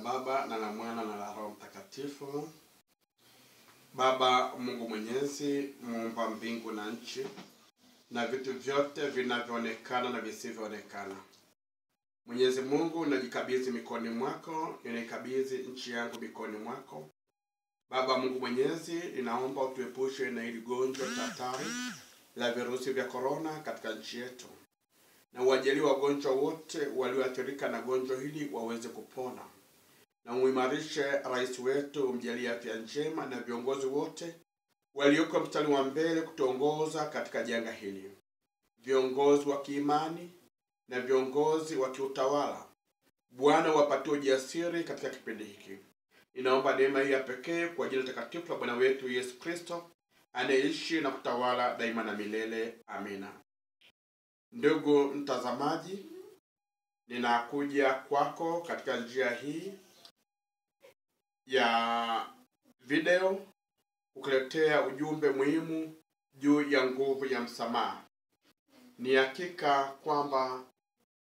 Baba na la Mwana na la Roho Mtakatifu. Baba Mungu Mwenyezi, muumba mbingu na nchi na vitu vyote vinavyoonekana na visivyoonekana. Mwenyezi Mungu, najikabidhi mikononi mwako, ninaikabidhi nchi yangu mikononi mwako. Baba Mungu Mwenyezi, ninaomba utuepushe na hili gonjwa hatari la virusi vya corona katika nchi yetu. Na uwajalie wagonjwa wote walioathirika na gonjwa hili waweze kupona. Na uimarishe rais wetu, umjalie afya njema, na viongozi wote walioko mstari wa mbele kutuongoza katika janga hili. Viongozi wa kiimani na viongozi wa kiutawala, Bwana wapatie ujasiri katika kipindi hiki. Ninaomba neema hii ya pekee kwa jina takatifu la Bwana wetu Yesu Kristo, anayeishi na kutawala daima na milele. Amina. Ndugu mtazamaji, ninakuja kwako katika njia hii ya video kukuletea ujumbe muhimu juu ya nguvu ya msamaha. Ni hakika kwamba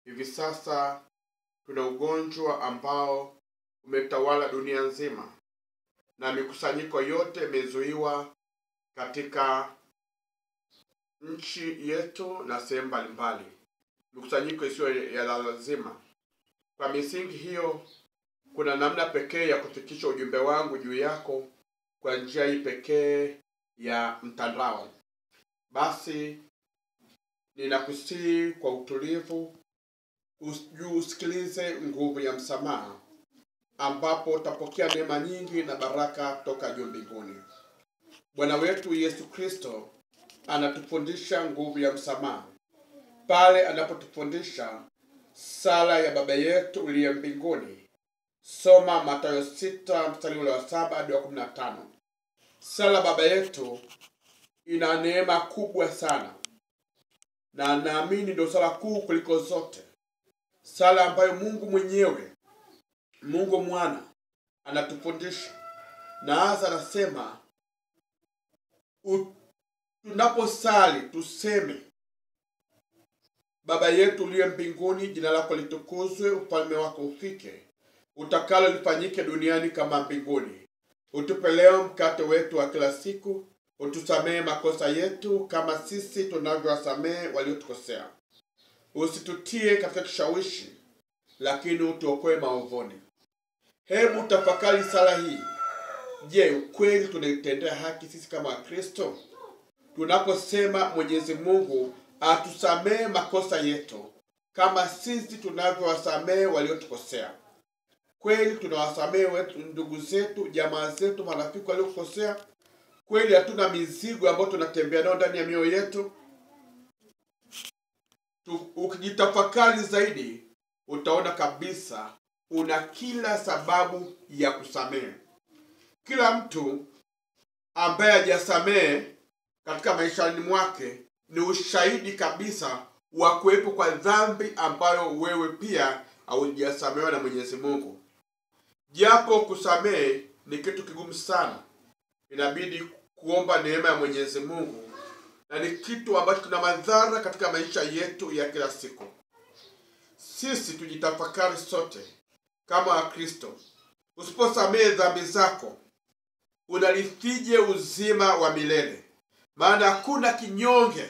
hivi sasa tuna ugonjwa ambao umetawala dunia nzima, na mikusanyiko yote imezuiwa katika nchi yetu na sehemu mbalimbali, mikusanyiko isiyo ya lazima. Kwa misingi hiyo, kuna namna pekee ya kufikisha ujumbe wangu juu yako kwa njia hii pekee ya mtandao. Basi ninakusihi kwa utulivu usikilize nguvu ya msamaha, ambapo utapokea neema nyingi na baraka toka juu mbinguni. Bwana wetu Yesu Kristo anatufundisha nguvu ya msamaha pale anapotufundisha sala ya Baba yetu uliye mbinguni. Soma Mathayo 6 mstari wa 7 hadi 15. Sala Baba yetu ina neema kubwa sana, na naamini ndio sala kuu kuliko zote, sala ambayo Mungu mwenyewe, Mungu Mwana anatufundisha. Na hasa anasema tunaposali tuseme: Baba yetu uliye mbinguni, jina lako litukuzwe, ufalme wako ufike, utakalo lifanyike duniani kama mbinguni. Utupe leo mkate wetu wa kila siku, utusamehe makosa yetu kama sisi tunavyowasamehe waliotukosea. Usitutie katika kishawishi, lakini utuokoe maovuni. Hebu tafakari sala hii. Je, ukweli tunaitendea haki sisi kama Wakristo tunaposema Mwenyezi Mungu atusamehe makosa yetu kama sisi tunavyowasamehe waliotukosea? Kweli tunawasamehe ndugu zetu, jamaa zetu, marafiki waliokosea? Kweli hatuna mizigo ambayo tunatembea nayo ndani ya mioyo yetu? Ukijitafakari zaidi, utaona kabisa una kila sababu ya kusamehe. Kila mtu ambaye hajasamehe katika maishani mwake ni ushahidi kabisa wa kuwepo kwa dhambi ambayo wewe pia haujasamehewa na Mwenyezi Mungu. Japo kusamehe ni kitu kigumu sana, inabidi kuomba neema ya Mwenyezi Mungu, na ni kitu ambacho kina madhara katika maisha yetu ya kila siku. Sisi tujitafakari sote kama Wakristo. Usiposamehe dhambi zako, unalifije uzima wa milele, maana hakuna kinyonge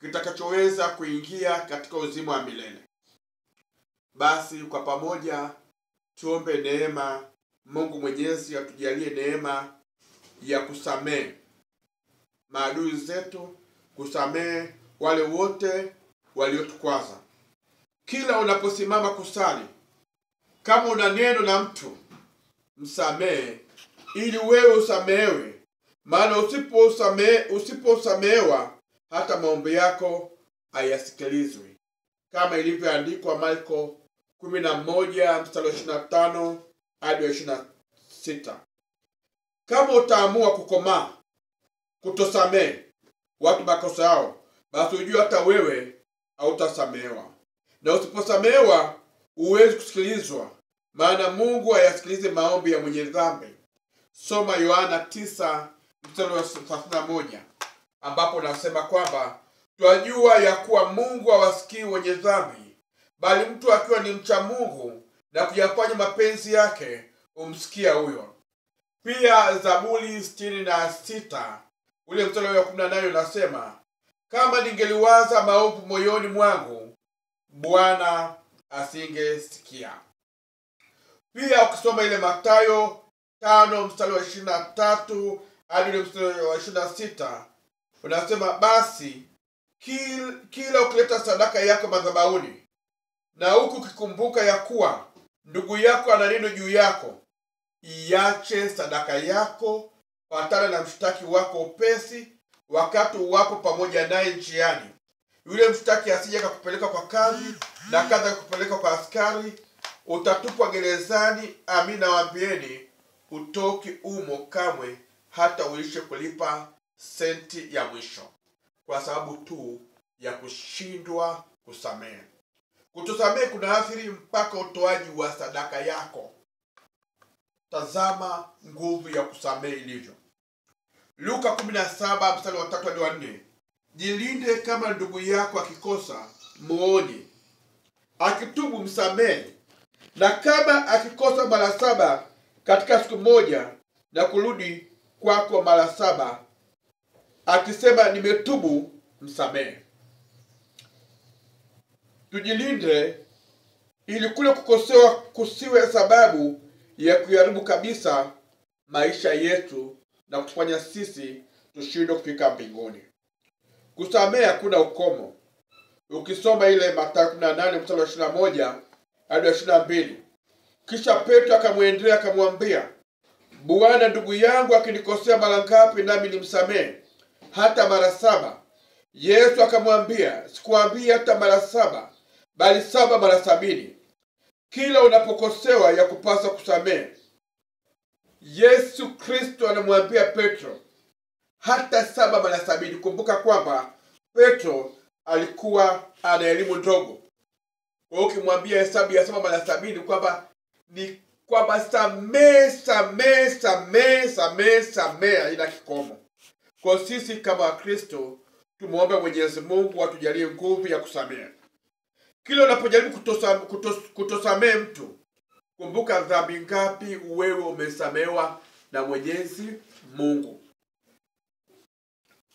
kitakachoweza kuingia katika uzima wa milele. Basi kwa pamoja tuombe neema Mungu Mwenyezi atujalie neema ya kusamehe maadui zetu, kusamehe wale wote waliotukwaza. Kila unaposimama kusali, kama una neno na mtu, msamehe ili wewe usamehewe, maana usiposamehewa hata maombi yako hayasikilizwi, kama ilivyoandikwa Marko 11 mstari wa 25 hadi 26. Kama utaamua kukomaa kutosamehe watu makosa yao, basi ujue hata wewe hautasamehewa. Na usiposamehewa huwezi kusikilizwa, maana Mungu hayasikilize maombi ya mwenye dhambi. Soma Yohana 9 mstari wa 31, ambapo nasema kwamba twajua ya kuwa Mungu hawasikii wenye dhambi, bali mtu akiwa ni mcha Mungu na kuyafanya mapenzi yake, umsikia huyo. Pia Zaburi 66 ule mstari wa 18 unasema, kama ningeliwaza maovu moyoni mwangu, Bwana asingesikia. Pia ukisoma ile Mathayo 5 mstari wa 23 hadi ule mstari wa 26 unasema, basi kila ukileta sadaka yako madhabahuni, na huku ukikumbuka ya kuwa ndugu yako ana neno juu yako, iache sadaka yako, patana na mshtaki wako upesi, wakati wapo pamoja naye njiani. Yule mshtaki asije akakupeleka kwa kazi na kazi akakupeleka kwa askari, utatupwa gerezani. Amina nawaambieni, hutoki umo kamwe, hata uishe kulipa senti ya mwisho, kwa sababu tu ya kushindwa kusamehe. Kutosamehe kunaathiri mpaka utoaji wa sadaka yako. Tazama nguvu ya kusamehe ilivyo. Luka 17 mstari wa 3 hadi 4. Jilinde kama ndugu yako akikosa, muonye. Akitubu, msamehe. Na kama akikosa mara 7 katika siku moja, na kurudi kwako mara 7 akisema nimetubu, msamehe. Tujilinde ili kule kukosewa kusiwe sababu ya kuharibu kabisa maisha yetu na kufanya sisi tushindwe kufika mbinguni. Kusamehe hakuna ukomo. Ukisoma ile Mathayo 18 mstari wa 21 hadi 22, kisha Petro akamwendea akamwambia, Bwana, ndugu yangu akinikosea mara ngapi nami nimsamehe? Hata mara 7? Yesu akamwambia, sikuambia hata mara 7, bali 7 mara 70. Kila unapokosewa ya kupasa kusamehe. Yesu Kristo anamwambia Petro hata 7 mara 70. Kumbuka kwamba Petro alikuwa ana elimu ndogo. Kwa hiyo ukimwambia hesabu ya 7 mara 70 kwamba ni kwamba samehe ina kikomo. Kwa sisi kama Kristo tumuombe Mwenyezi Mungu atujalie nguvu ya kusamehe. Kila unapojaribu kutosamehe mtu, kumbuka dhambi ngapi wewe umesamehewa na Mwenyezi Mungu.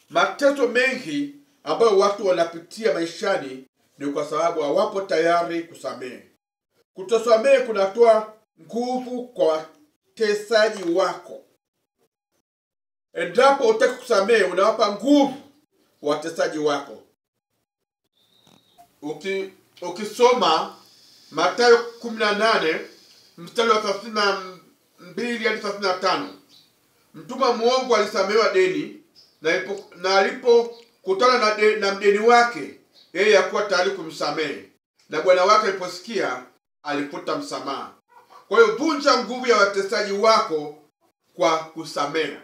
Mateso mengi ambayo watu wanapitia maishani ni kwa sababu hawapo tayari kusamehe. Kutosamehe kunatoa nguvu kwa watesaji wako. Endapo utaki kusamehe, unawapa nguvu watesaji wako. Ukisoma Mathayo 18 mstari wa 32 hadi 35, mtuma muongo alisamehewa deni, na alipokutana na mdeni wake, yeye hakuwa tayari kumsamehe, na bwana wake aliposikia alifuta msamaha. Kwa hiyo vunja nguvu ya watesaji wako kwa kusamehe.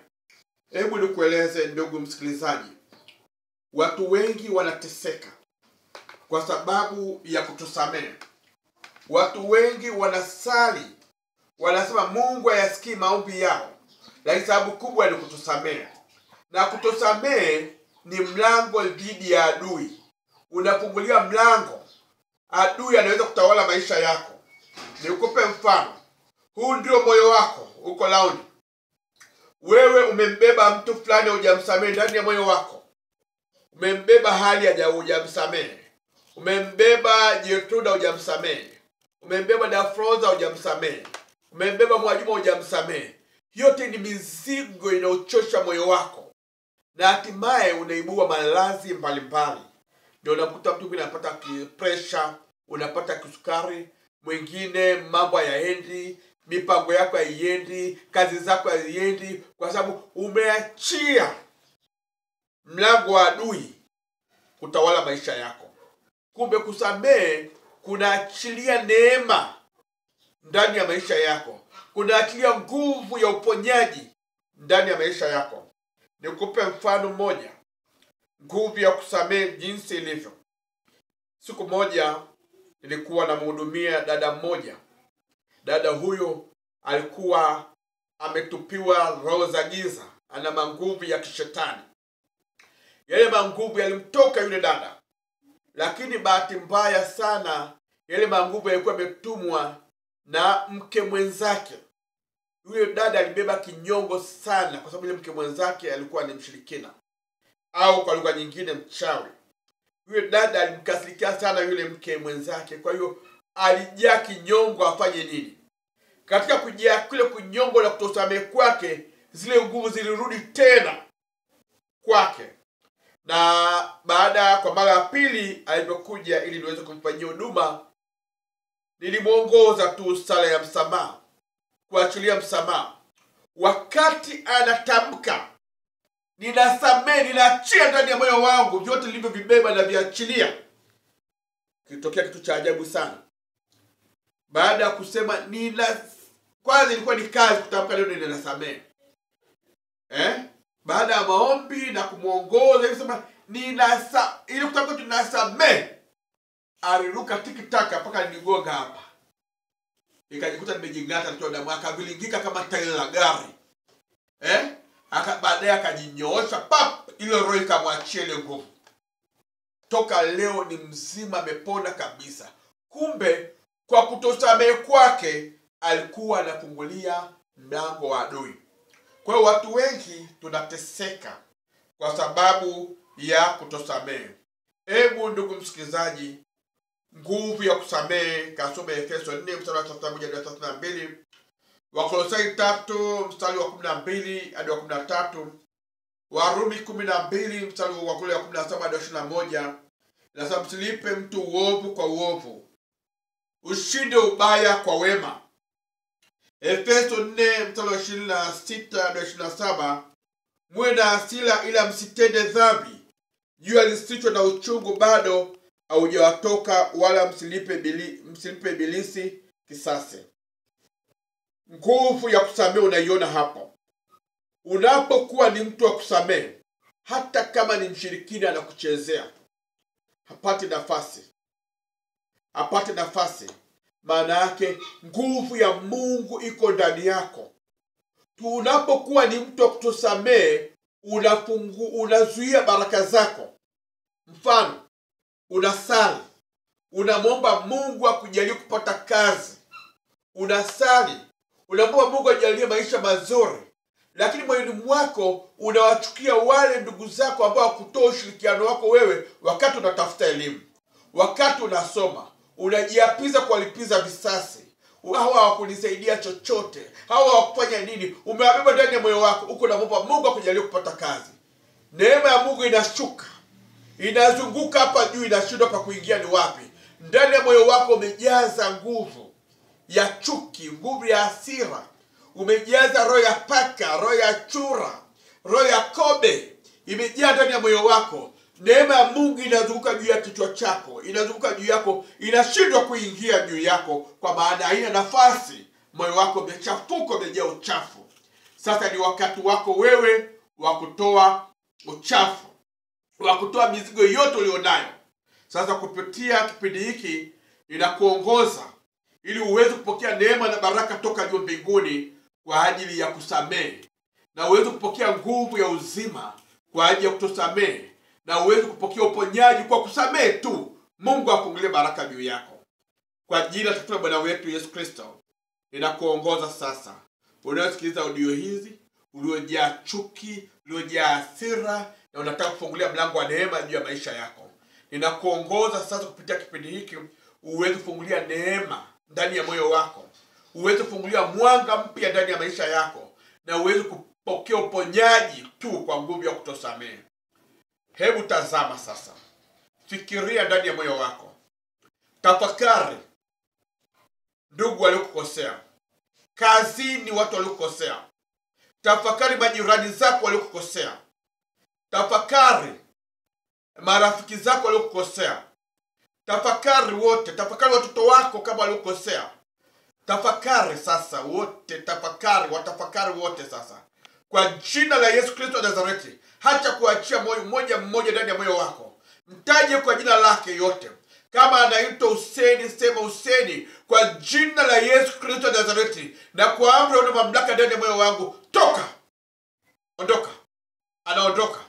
Hebu nikueleze ndugu msikilizaji, watu wengi wanateseka kwa sababu ya kutosamehe. Watu wengi wanasali, wanasema Mungu hayasikii maombi yao, lakini sababu kubwa ni kutosamehe. Na kutosamehe ni mlango dhidi ya adui. Unafungulia mlango, adui anaweza kutawala maisha yako. Nikupe mfano. Huu ndio moyo wako, uko launi. Wewe umembeba mtu fulani hujamsamehe ndani ya moyo wako. Umembeba hali ya hujamsamehe. Umembeba Jetruda hujamsamehe. Umembeba Dafroza hujamsamehe. Umembeba Mwajuma hujamsamehe. Yote ni mizigo inayochosha moyo wako. Na hatimaye unaibua maradhi mbalimbali. Ndio unakuta mtu mwingine anapata pressure, unapata kisukari, mwingine mambo hayaendi, mipango yako haiendi, kazi zako haziendi, kwa sababu umeachia mlango wa adui kutawala maisha yako. Kumbe kusamehe kunaachilia neema ndani ya maisha yako. Kunaachilia nguvu ya uponyaji ndani ya maisha yako. Nikupe mfano mmoja, nguvu ya kusamehe jinsi ilivyo. Siku moja nilikuwa namhudumia dada mmoja. Dada huyo alikuwa ametupiwa roho za giza, ana manguvu ya kishetani. Yale manguvu yalimtoka yule dada, lakini bahati mbaya sana yale manguvu yalikuwa yametumwa na mke mwenzake. Yule dada alibeba kinyongo sana kwa sababu yule mke mwenzake alikuwa ni mshirikina, au kwa lugha nyingine mchawi. Yule dada alimkasirikia sana yule mke mwenzake, kwa hiyo alijaa kinyongo. Afanye nini? Katika kujaa kule kunyongo na kutosamehe kwake, zile nguvu zilirudi tena kwake. Na baada kwa mara ya pili alipokuja ili niweze kumfanyia huduma, nilimuongoza tu sala ya msamaha, kuachilia msamaha. Wakati anatamka ninasamehe, ninaachia ndani ya moyo wangu vyote nilivyovibeba na viachilia, kilitokea kitu cha ajabu sana. Baada ya kusema kwanza ilikuwa ni kazi kutamka leo ninasamehe. Baada ya maombi na kumuongoza alisema ili kutamka ninasamehe, aliruka tikitaka mpaka niligonga hapa. Nikajikuta nimejingata nitoa damu, akavilingika kama tairi la gari. Baadaye akajinyoosha ile roho ikamwachia ile nguvu. Toka leo ni mzima, amepona kabisa. Kumbe kwa kutosamehe kwake alikuwa anafungulia mlango wa adui. Kwa hiyo watu wengi tunateseka kwa sababu ya kutosamehe. Hebu ndugu msikilizaji, nguvu ya kusamehe kasome Efeso 4 mstari wa 31-32, Wakolosai 3 mstari wa 12 hadi wa 13, Warumi 12 mstari wa 17 hadi 21. Nasema msilipe mtu uovu kwa uovu, ushinde ubaya kwa wema. Efeso 4 mstari wa 26 hadi 27, muwe na hasira ila msitende dhambi, jua lisichwe na uchungu bado haujawatoka, wala msilipe ibilisi kisasi. Nguvu ya kusamehe unaiona hapo. Unapokuwa ni mtu wa kusamehe, hata kama ni mshirikina anakuchezea, hapati nafasi. Maana yake nguvu ya Mungu iko ndani yako. Unapokuwa ni mtu wa kutosamehe, unazuia baraka zako. Mfano, unasali, unamwomba Mungu akujalie kupata kazi. Unasali, unamwomba Mungu ajalie maisha mazuri. Lakini moyoni mwako unawachukia wale ndugu zako ambao hakutoa ushirikiano wako wewe wakati unatafuta elimu, wakati unasoma. Unajiapiza kuwalipiza visasi. Hawa hawakunisaidia chochote, hawa hawakufanya nini. Umewabeba ndani ya moyo wako, uko unamwomba Mungu akujalie kupata kazi. Neema ya Mungu inashuka, inazunguka hapa juu, inashindwa pa kuingia ni wapi. Ndani ya moyo wako umejaza nguvu ya chuki, nguvu ya hasira. Umejaza roho ya paka, roho ya chura, roho ya kobe. Imejaa ndani ya moyo wako. Neema ya Mungu inazunguka juu ya kichwa chako, inazunguka juu yako, inashindwa kuingia juu yako kwa maana haina nafasi. Moyo wako umechafuka, umejaa uchafu. Sasa ni wakati wako wewe wa kutoa uchafu, wa kutoa mizigo yote ulionayo. Sasa kupitia kipindi hiki ninakuongoza ili uweze kupokea neema na baraka toka juu mbinguni kwa ajili ya kusamehe, na uweze kupokea nguvu ya uzima kwa ajili ya kutosamehe, na uweze kupokea uponyaji kwa kusamehe tu. Mungu afungulie baraka juu yako. Kwa jina la Bwana wetu Yesu Kristo, ninakuongoza sasa. Unasikiliza audio hizi, uliojaa chuki, uliojaa hasira, na unataka kufungulia mlango wa neema juu ya maisha yako. Ninakuongoza sasa kupitia kipindi hiki, uweze kufungulia neema ndani ya moyo wako. Uweze kufungulia mwanga mpya ndani ya maisha yako, na uweze kupokea uponyaji tu kwa nguvu ya kutosamehe. Hebu tazama sasa. Fikiria ndani ya moyo wako. Tafakari ndugu waliokukosea. Kazini watu waliokukosea. Tafakari majirani zako waliokukosea. Tafakari marafiki zako waliokukosea. Tafakari wote. Tafakari watoto wako kama waliokukosea. Tafakari sasa wote. Watafakari wote sasa. Kwa jina la Yesu Kristo wa Nazareti, hacha kuachia moyo mmoja ndani ya moyo wako. Mtaje kwa jina lake yote. Kama anaitwa Huseni, sema Huseni kwa jina la Yesu Kristo wa Nazareti, na kwa amri na mamlaka ndani ya moyo wangu, toka. Ondoka. Anaondoka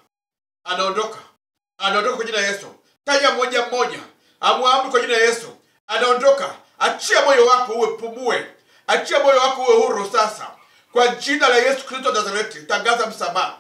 kwa jina la Yesu. Taja mmoja. Amwamri kwa jina la Yesu. Anaondoka Achia moyo wako uwe pumue. Achia moyo wako uwe huru sasa. Kwa jina la Yesu Kristo Nazareti, tangaza msamaha.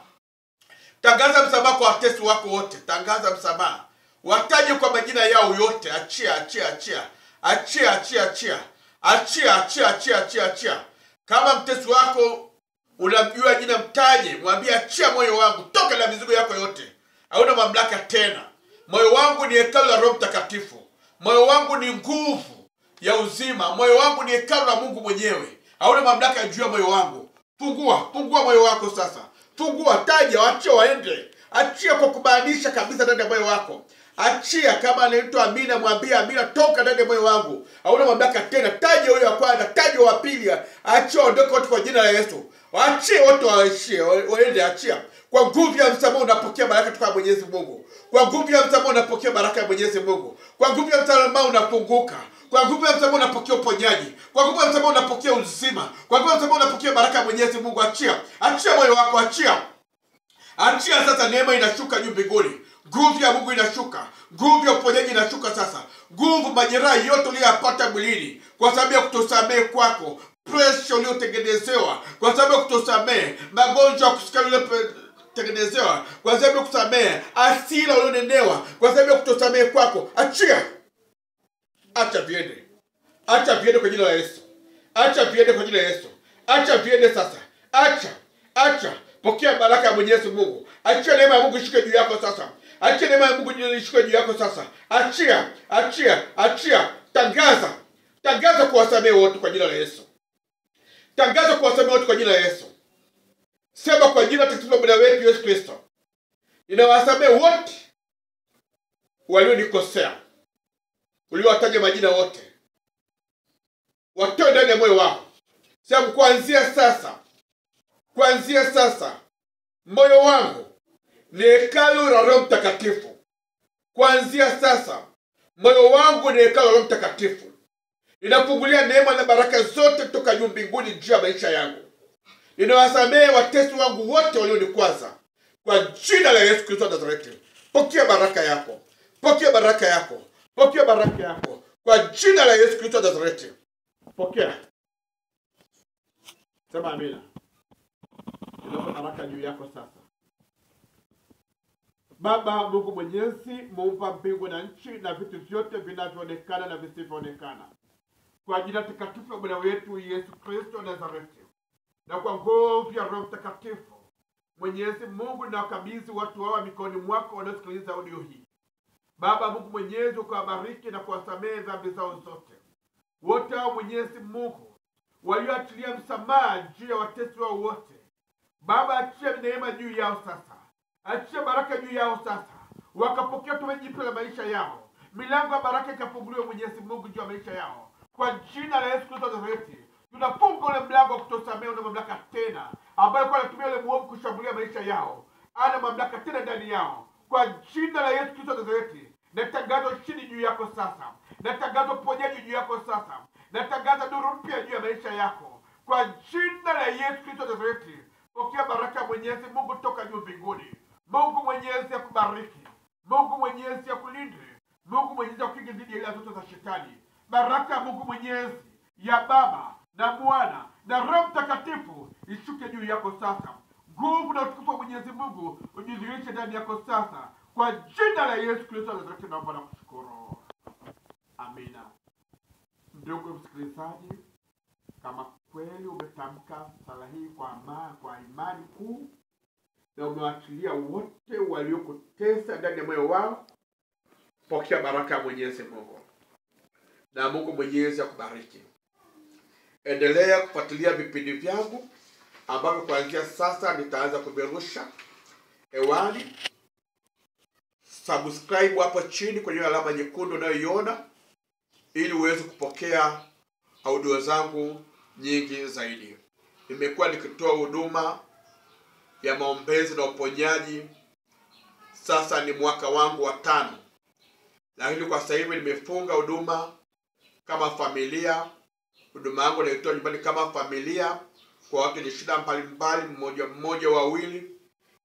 Tangaza msamaha kwa watesi wako wote. Tangaza msamaha. Wataje kwa majina yao yote. Achia, achia, achia. Achia, achia, achia. Achia, achia, achia, achia, achia. Kama mtesi wako unamjua jina, mtaje, mwambie achia moyo wangu, toka na mizigo yako yote. Hauna mamlaka tena. Moyo wangu ni hekalu la Roho Mtakatifu. Moyo wangu ni nguvu ya uzima. Moyo wangu ni hekalu la Mungu mwenyewe. Hauna mamlaka juu ya moyo wangu. Fungua moyo wako sasa. Fungua, taja, achia waende. Achia kwa kumaanisha kabisa ndani ya moyo wako. Achia. Kama anaitwa Amina, mwambie Amina, toka ndani ya moyo wangu. Hauna mamlaka tena. Taja huyo wa kwanza, taja wa pili. Achia ondoke wote kwa jina la Yesu. Achia wote waishie, waende, achia. Kwa nguvu ya msamaha unapokea baraka kutoka Mwenyezi Mungu. Kwa nguvu ya msamaha unapokea baraka ya Mwenyezi Mungu. Kwa nguvu ya msamaha unafunguka. Kwa nguvu ya msamaha unapokea uponyaji. Kwa nguvu ya msamaha unapokea uzima. Kwa nguvu ya msamaha unapokea baraka ya Mwenyezi Mungu. Achia. Achia moyo wako, achia. Achia sasa, neema inashuka juu mbinguni. Nguvu ya Mungu inashuka. Nguvu ya uponyaji inashuka sasa. Nguvu majeraha yote uliyopata mwilini kwa sababu ya kutosamehe kwako. Pressure uliyotengenezewa kwa sababu ya kutosamehe. Magonjwa ya kusikia uliyotengenezewa kwa sababu ya kutosamehe. Hasira ulionenewa kwa sababu ya kutosamehe kwako. Achia. Acha viende. Acha viende kwa jina la Yesu. Acha viende kwa jina la Yesu. Acha viende sasa. Acha. Acha. Pokea baraka ya Mwenyezi Mungu. Achia neema ya Mungu ishuke juu yako sasa. Achia neema ya Mungu ishuke juu yako sasa. Achia. Achia. Achia. Tangaza. Tangaza kuwasamehe wote kwa jina la Yesu. Tangaza kuwasamehe wote kwa jina la Yesu. Sema kwa jina takatifu la Bwana wetu Yesu Kristo, ninawasamehe wote walionikosea. Uliowataja majina wote. Watoe ndani ya moyo wao. Sema kuanzia sasa. Kuanzia sasa moyo wangu ni hekalu la Roho Mtakatifu. Kuanzia sasa moyo wangu ni hekalu la Roho Mtakatifu. Ninafungulia neema na baraka zote kutoka juu mbinguni juu ya maisha yangu. Ninawasamehe watesi wangu wote walionikwaza kwa jina la Yesu Kristo Nazareti. Pokea baraka yako. Pokea baraka yako. Pokea baraka yako kwa jina la Yesu Kristo Nazareti. Pokea. Sema amina. Ninaomba baraka juu yako sasa. Baba Mungu Mwenyezi, muumba mbingu na nchi na vitu vyote vinavyoonekana na visivyoonekana, kwa jina takatifu la Bwana wetu Yesu Kristo Nazareti, na kwa nguvu ya Roho Mtakatifu, Mwenyezi Mungu, na wakabidhi watu hawa mikononi mwako wanaosikiliza audio hii. Baba Mungu Mwenyezi, ukawabariki na kuwasamehe dhambi zao zote. Wote hao Mwenyezi Mungu walioachilia msamaha juu ya watesi wao wote, Baba achia neema juu yao sasa. Achia baraka juu yao sasa. Wakapokea tumaini jipya la maisha yao. Milango ya baraka ikafunguliwa Mwenyezi Mungu juu ya maisha yao. Kwa jina la Yesu Kristo Nazareti, tunafunga ule mlango wa kutosamehe na mamlaka tena ambayo kwa anatumia ule muovu kushambulia maisha yao. Ana mamlaka tena ndani yao. Kwa jina la Yesu Kristo Nazareti, natangaza ushindi juu yako sasa. Natangaza uponyaji juu yako sasa. Natangaza nuru mpya juu ya maisha yako. Kwa jina la Yesu Kristo Nazareti, pokea baraka Mwenyezi Mungu toka juu mbinguni. Mungu Mwenyezi akubariki. Mungu Mwenyezi akulinde. Mungu Mwenyezi akukinge dhidi ya ile zote za shetani. Baraka Mungu Mwenyezi ya Baba na Mwana na Roho Mtakatifu ishuke juu yako sasa. Nguvu na utukufu wa Mwenyezi Mungu ujidhihirishe ndani yako sasa. Kwa jina la Yesu Kristo Nazareti naomba na kushukuru. Amina. Ndugu msikilizaji, kama kweli umetamka sala hii kwa imani kuu na umewaachilia wote waliokutesa ndani ya moyo wao, pokea baraka ya Mwenyezi Mungu. Na Mungu Mwenyezi akubariki. Endelea kufuatilia vipindi vyangu ambavyo kuanzia sasa nitaanza kuvirusha hewani. Subscribe hapo chini kwenye alama nyekundu unayoiona ili uweze kupokea audio zangu nyingi zaidi. Nimekuwa nikitoa huduma ya maombezi na uponyaji. Sasa ni mwaka wangu wa 5. Lakini kwa sasa hivi nimefunga huduma kama familia. Huduma yangu naitoa nyumbani kama familia kwa watu wenye shida mbalimbali, mmoja wawili.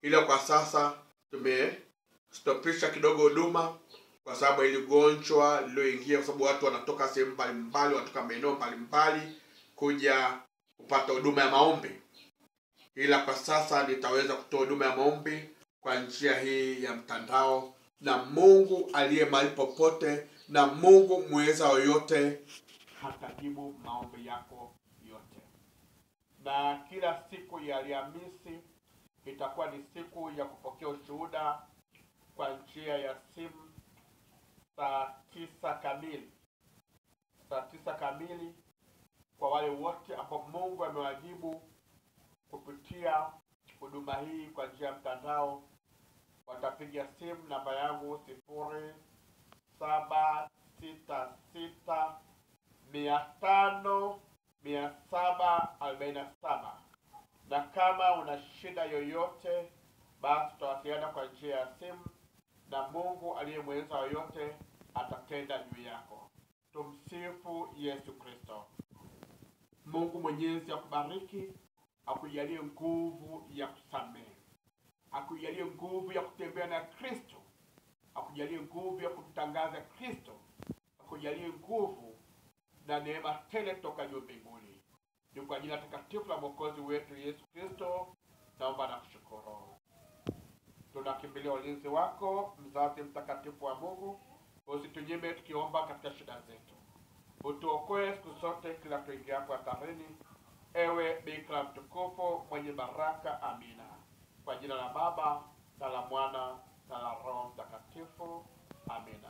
Ila kwa sasa tumestopisha kidogo huduma kwa sababu ile gonjwa liloingia, kwa sababu watu wanatoka sehemu mbalimbali, wanatoka maeneo mbalimbali kuja kupata huduma ya maombi. Ila kwa sasa nitaweza kutoa huduma ya maombi kwa njia hii ya mtandao, na Mungu aliye mahali popote, na Mungu muweza yoyote hatajibu maombi yako yote. Na kila siku ya Alhamisi itakuwa ni siku ya kupokea ushuhuda kwa njia ya simu saa 9 kamili. Saa 9 kamili kwa wale wote ambao Mungu amewajibu kupitia huduma hii kwa njia ya mtandao, watapiga simu namba yangu 0766500747. Na kama una shida yoyote, basi tutawasiliana kwa njia ya simu, na Mungu aliyemweza yoyote atatenda juu yako. Tumsifu Yesu Kristo. Mungu Mwenyezi akubariki, akujalie nguvu ya kusamehe, akujalie nguvu ya kutembea na Kristo, akujalie nguvu ya kumtangaza Kristo, akujalie nguvu na neema tele toka juu mbinguni. Ni kwa jina takatifu la Mwokozi wetu Yesu Kristo naomba na kushukuru. Tunakimbilia ulinzi wako, mzazi mtakatifu wa Mungu. Usitunyime tukiomba katika shida zetu. Utuokoe siku zote kila tuingia kwa hatarini. Ewe Bikira mtukufu mwenye baraka. Amina. Kwa jina la Baba na la Mwana na la Roho Mtakatifu. Amina.